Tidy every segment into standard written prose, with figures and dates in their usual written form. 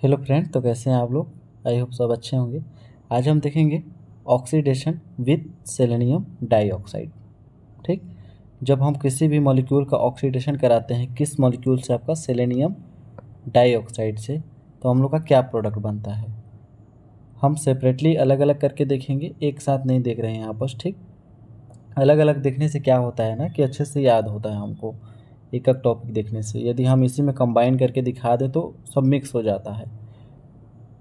Hello friend, तो कैसे हैं आप लोग। आई होप सब अच्छे होंगे। आज हम देखेंगे ऑक्सीडेशन विद सेलेनियम डाइऑक्साइड। ठीक, जब हम किसी भी मॉलिक्यूल का ऑक्सीडेशन कराते हैं किस मॉलिक्यूल से, आपका सेलेनियम डाइऑक्साइड से, तो हम लोग का क्या प्रोडक्ट बनता है। हम सेपरेटली अलग अलग करके देखेंगे, एक साथ नहीं देख रहे हैं यहाँ पर। ठीक, अलग अलग देखने से क्या होता है ना कि अच्छे से याद होता है हमको एक एक टॉपिक देखने से। यदि हम इसी में कंबाइन करके दिखा दें तो सब मिक्स हो जाता है।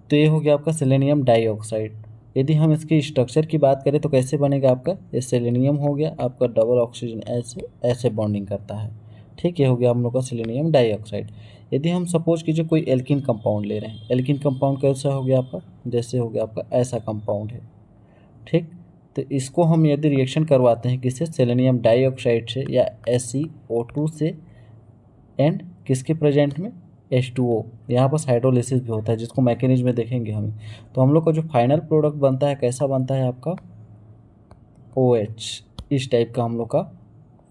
तो ये हो गया आपका सेलेनियम डाइऑक्साइड। यदि हम इसकी स्ट्रक्चर की बात करें तो कैसे बनेगा आपका, ये सेलेनियम हो गया आपका, डबल ऑक्सीजन ऐसे ऐसे बॉन्डिंग करता है। ठीक, ये हो गया हम लोग का सेलेनियम डाइऑक्साइड। यदि हम सपोज कीजिए कोई एल्किन कंपाउंड ले रहे हैं, एल्किन कंपाउंड कैसा हो गया आपका, जैसे हो गया आपका ऐसा कंपाउंड है। ठीक, तो इसको हम यदि रिएक्शन करवाते हैं किससे, सेलेनियम डाइऑक्साइड से या SeO2 से, एंड किसके प्रेजेंट में, H2O। यहाँ पर हाइड्रोलिसिस भी होता है जिसको मैकेनिज्म में देखेंगे हम। तो हम लोग का जो फाइनल प्रोडक्ट बनता है कैसा बनता है आपका, OH। इस टाइप का हम लोग का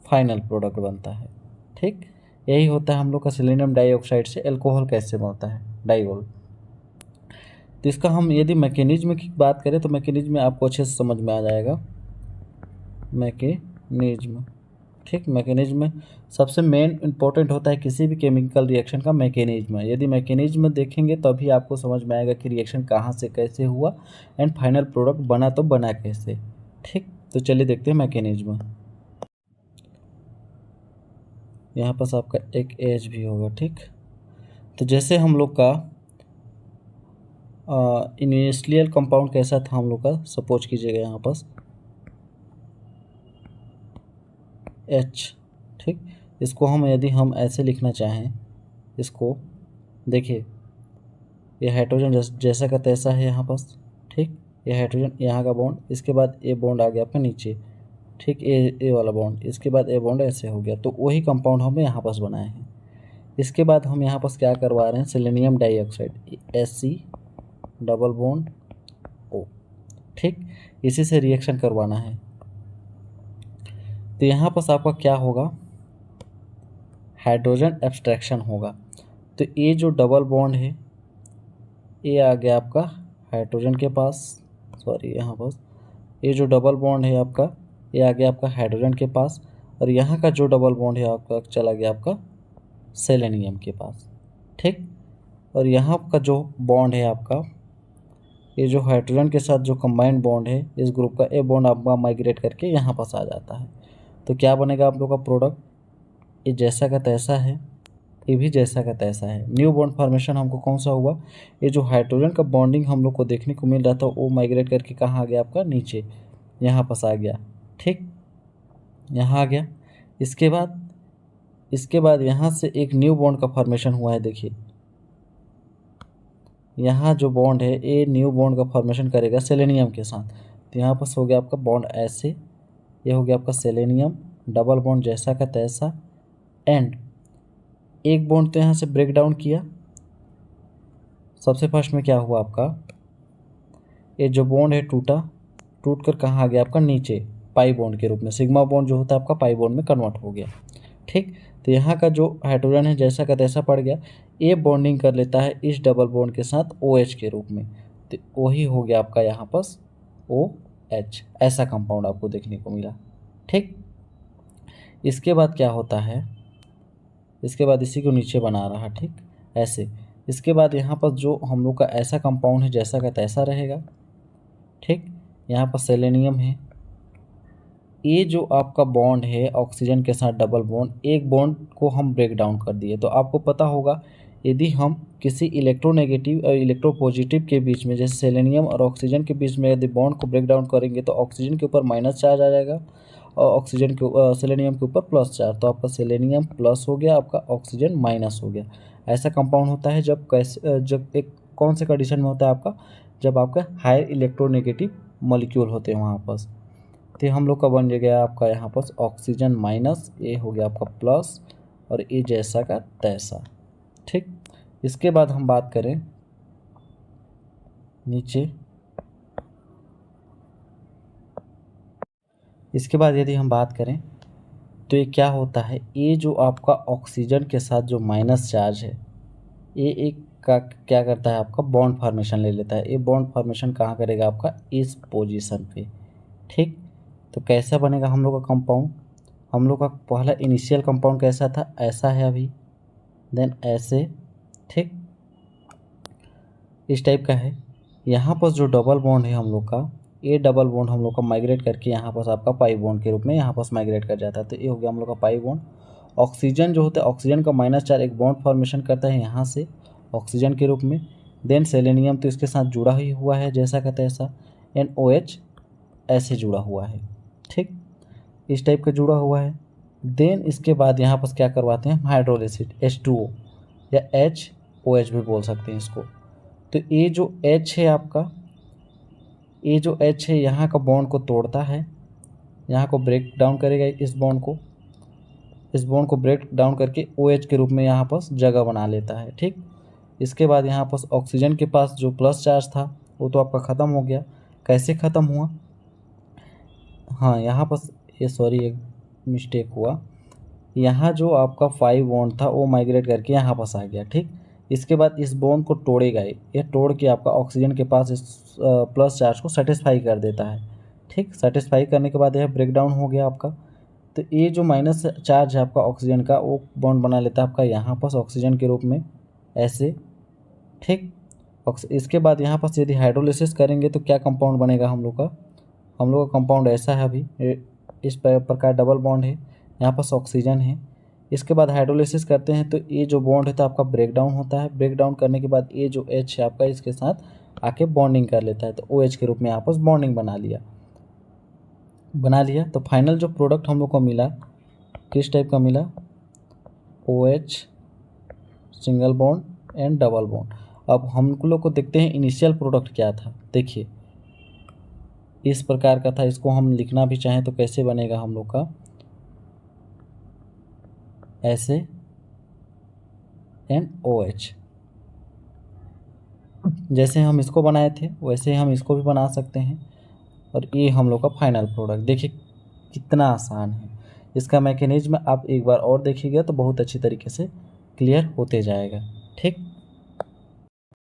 फाइनल प्रोडक्ट बनता है। ठीक, यही होता है हम लोग का सेलेनियम डाइऑक्साइड से अल्कोहल कैसे बनता है, डाइऑल। तो इसका हम यदि मैकेनिज्म की बात करें तो मैकेनिज्म में आपको अच्छे से समझ में आ जाएगा। मैकेनिज्म, ठीक, मैकेनिज्म में सबसे मेन इंपॉर्टेंट होता है किसी भी केमिकल रिएक्शन का मैकेनिज्म। यदि मैकेनिज्म देखेंगे तभी आपको समझ में आएगा कि रिएक्शन कहाँ से कैसे हुआ एंड फाइनल प्रोडक्ट बना तो बना कैसे। ठीक, तो चलिए देखते हैं मैकेनिज्म। यहाँ पास आपका एक एज भी होगा। ठीक, तो जैसे हम लोग का इनिशियल कंपाउंड कैसा था हम लोग का, सपोज कीजिएगा यहाँ पास H। ठीक, इसको हम यदि हम ऐसे लिखना चाहें, इसको देखिए, ये हाइड्रोजन जैसा का तैसा है यहाँ पास। ठीक, ये हाइड्रोजन यहाँ का बॉन्ड, इसके बाद ए बॉन्ड आ गया आपका नीचे। ठीक, ए वाला बॉन्ड, इसके बाद ए बॉन्ड ऐसे हो गया। तो वही कंपाउंड हमें यहाँ पास बनाए हैं। इसके बाद हम यहाँ पास क्या करवा रहे हैं, selenium dioxide, Sc double bond O। ठीक, इसी से रिएक्शन करवाना है। तो यहाँ पास आपका क्या होगा, हाइड्रोजन एब्स्ट्रैक्शन होगा। तो ये जो डबल बॉन्ड है ये आ गया आपका हाइड्रोजन के पास, सॉरी यहाँ पास ये जो डबल बॉन्ड है आपका ये आ गया आपका हाइड्रोजन के पास, और यहाँ का जो डबल बॉन्ड है आपका चला गया आपका सेलेनियम के पास। ठीक, और यहाँ का जो बॉन्ड है आपका, ये जो हाइड्रोजन के साथ जो कंबाइंड बॉन्ड है, इस ग्रुप का ए बॉन्ड आपका माइग्रेट करके यहाँ पास आ जाता है। तो क्या बनेगा आप लोग का प्रोडक्ट, ये जैसा का तैसा है, ये भी जैसा का तैसा है। न्यू बॉन्ड फॉर्मेशन हमको कौन सा हुआ, ये जो हाइड्रोजन का बॉन्डिंग हम लोग को देखने को मिल रहा था वो माइग्रेट करके कहाँ आ गया आपका, नीचे यहाँ पास आ गया। ठीक, यहाँ आ गया। इसके बाद यहाँ से एक न्यू बॉन्ड का फॉर्मेशन हुआ है। देखिए यहाँ जो बॉन्ड है ये न्यू बॉन्ड का फॉर्मेशन करेगा सेलेनियम के साथ। तो यहाँ पास हो गया आपका बॉन्ड ऐसे, ये हो गया आपका सेलेनियम डबल बॉन्ड जैसा का तैसा, एंड एक बॉन्ड तो यहाँ से ब्रेक डाउन किया। सबसे फर्स्ट में क्या हुआ आपका, ये जो बॉन्ड है टूट कर कहाँ आ गया आपका, नीचे पाई बॉन्ड के रूप में। सिग्मा बॉन्ड जो होता है आपका पाई बॉन्ड में कन्वर्ट हो गया। ठीक, तो यहाँ का जो हाइड्रोजन है जैसा का तैसा पड़ गया, ये बॉन्डिंग कर लेता है इस डबल बॉन्ड के साथ OH के रूप में। तो वही हो गया आपका यहाँ पास OH, ऐसा कंपाउंड आपको देखने को मिला। ठीक, इसके बाद क्या होता है, इसके बाद इसी को नीचे बना रहा। ठीक, ऐसे इसके बाद यहाँ पर जो हम लोग का ऐसा कंपाउंड है जैसा का तैसा रहेगा। ठीक, यहाँ पर सेलेनियम है, ये जो आपका बॉन्ड है ऑक्सीजन के साथ डबल बॉन्ड, एक बॉन्ड को हम ब्रेक डाउन कर दिए। तो आपको पता होगा यदि हम किसी इलेक्ट्रोनेगेटिव और इलेक्ट्रोपॉजिटिव के बीच में, जैसे सेलेनियम और ऑक्सीजन के बीच में यदि बॉन्ड को ब्रेक डाउन करेंगे तो ऑक्सीजन के ऊपर माइनस चार्ज आ जाएगा और ऑक्सीजन के सेलेनियम के ऊपर प्लस चार्ज। तो आपका सेलेनियम प्लस हो गया, आपका ऑक्सीजन माइनस हो गया। ऐसा कंपाउंड होता है जब एक कौन से कंडीशन में होता है आपका, जब आपका हायर इलेक्ट्रोनेगेटिव मॉलिक्यूल होते हैं वहाँ पर। तो हम लोग का बन गया आपका यहाँ पर ऑक्सीजन माइनस, ए हो गया आपका प्लस, और ए जैसा का तैसा। ठीक, इसके बाद हम बात करें नीचे, इसके बाद यदि हम बात करें तो ये क्या होता है, ये जो आपका ऑक्सीजन के साथ जो माइनस चार्ज है ये एक का क्या करता है आपका बॉन्ड फॉर्मेशन ले लेता है। ये बॉन्ड फॉर्मेशन कहाँ करेगा आपका, इस पोजीशन पे। ठीक, तो कैसा बनेगा हम लोग का कंपाउंड, हम लोग का पहला इनिशियल कंपाउंड कैसा था, ऐसा है अभी, देन ऐसे, ठीक, इस टाइप का है। यहाँ पर जो डबल बॉन्ड है हम लोग का, ये डबल बॉन्ड हम लोग का माइग्रेट करके यहाँ पर आपका पाई बॉन्ड के रूप में यहाँ पर माइग्रेट कर जाता है। तो ये हो गया हम लोग का पाई बॉन्ड। ऑक्सीजन जो होता है, ऑक्सीजन का -4 एक बॉन्ड फॉर्मेशन करता है यहाँ से ऑक्सीजन के रूप में। देन सेलेनियम तो इसके साथ जुड़ा ही हुआ है जैसा कहते हैं ऐसा, NOH ऐसे जुड़ा हुआ है, ठीक, इस टाइप का जुड़ा हुआ है। देन इसके बाद यहाँ पर क्या करवाते हैं, हाइड्रोलिसिस H2O या HOH भी बोल सकते हैं इसको। तो ये जो H है आपका, ये जो H है यहाँ का बॉन्ड को तोड़ता है, यहाँ को ब्रेक डाउन करेगा, इस बॉन्ड को ब्रेक डाउन करके OH के रूप में यहाँ पर जगह बना लेता है, ठीक। इसके बाद यहाँ पर ऑक्सीजन के पास जो प्लस चार्ज था वो तो आपका ख़त्म हो गया। कैसे ख़त्म हुआ, हाँ यहाँ पर ये सॉरी एक मिस्टेक हुआ, यहाँ जो आपका 5 बॉन्ड था वो माइग्रेट करके यहाँ पास आ गया, ठीक। इसके बाद इस बॉन्ड को तोड़ेगा, ये तोड़ के आपका ऑक्सीजन के पास इस प्लस चार्ज को सेटिस्फाई कर देता है, ठीक। सेटिस्फाई करने के बाद यह ब्रेक डाउन हो गया आपका। तो ये जो माइनस चार्ज है आपका ऑक्सीजन का, वो बॉन्ड बना लेता है आपका यहाँ पास ऑक्सीजन के रूप में ऐसे, ठीक। इसके बाद यहाँ पास यदि हाइड्रोलिसिस करेंगे तो क्या कंपाउंड बनेगा हम लोग का, हम लोग का कंपाउंड ऐसा है अभी, इस प्रकार डबल बॉन्ड है, यहाँ पास ऑक्सीजन है। इसके बाद हाइड्रोलिसिस करते हैं तो ये जो बॉन्ड होता है आपका ब्रेक डाउन होता है। ब्रेक डाउन करने के बाद ये जो H है आपका इसके साथ आके बॉन्डिंग कर लेता है, तो OH के रूप में यहाँ पर बॉन्डिंग बना लिया। तो फाइनल जो प्रोडक्ट हम लोग को मिला किस टाइप का मिला, OH single bond and double bond. अब हम लोग को देखते हैं इनिशियल प्रोडक्ट क्या था। देखिए इस प्रकार का था, इसको हम लिखना भी चाहें तो कैसे बनेगा हम लोग का, ऐसे NOH, जैसे हम इसको बनाए थे वैसे हम इसको भी बना सकते हैं। और ये हम लोग का फाइनल प्रोडक्ट, देखिए कितना आसान है। इसका मैकेनिज्म आप एक बार और देखिएगा तो बहुत अच्छी तरीके से क्लियर होते जाएगा, ठीक।